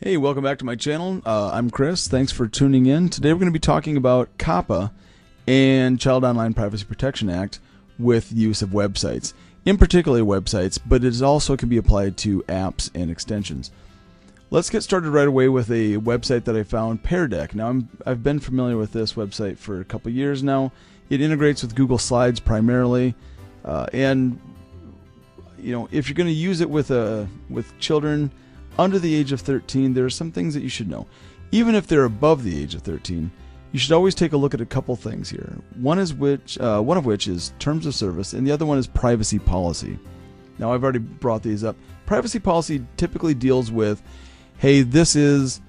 Hey, welcome back to my channel. I'm Chris. Thanks for tuning in. Today we're going to be talking about COPPA and Child Online Privacy Protection Act with the use of websites. In particular websites, but it also can be applied to apps and extensions. Let's get started right away with a website that I found, Pear Deck. Now I've been familiar with this website for a couple years now. It integrates with Google Slides primarily, and you know, if you're going to use it with children under the age of 13, there are some things that you should know. Even if they're above the age of 13, you should always take a look at a couple things here. One of which is terms of service, and the other one is privacy policy. Now, I've already brought these up. Privacy policy typically deals with, hey, this is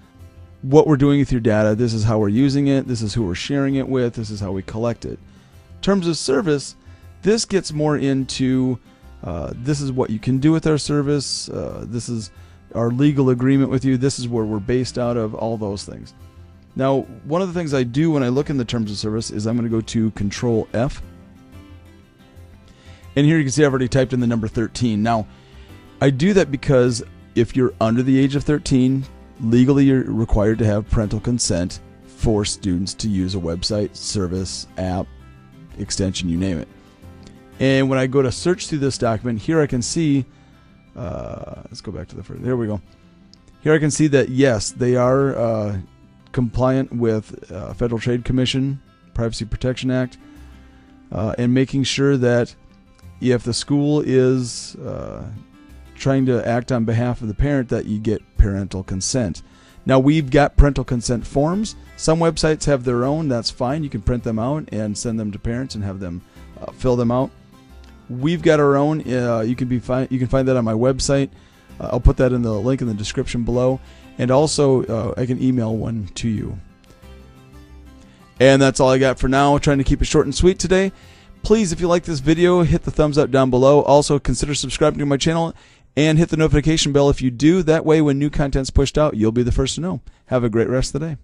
what we're doing with your data, this is how we're using it, this is who we're sharing it with, this is how we collect it. Terms of service, this gets more into this is what you can do with our service, this is our legal agreement with you, this is where we're based out of, all those things. Now, one of the things I do when I look in the terms of service is I'm going to go to Control F. And here you can see I've already typed in the number 13. Now, I do that because if you're under the age of 13, legally you're required to have parental consent for students to use a website, service, app, extension, you name it. And when I go to search through this document, here I can see let's go back to the first. There we go. Here I can see that yes, they are compliant with Federal Trade Commission, Privacy Protection Act, and making sure that if the school is trying to act on behalf of the parent, that you get parental consent. Now, we've got parental consent forms. Some websites have their own. That's fine. You can print them out and send them to parents and have them fill them out. We've got our own. You can find that on my website. I'll put that in the link in the description below, and also I can email one to you. And that's all I got for now. Trying to keep it short and sweet today. Please, if you like this video, hit the thumbs up down below. Also, consider subscribing to my channel and hit the notification bell if you do. That way, when new content's pushed out, you'll be the first to know. Have a great rest of the day.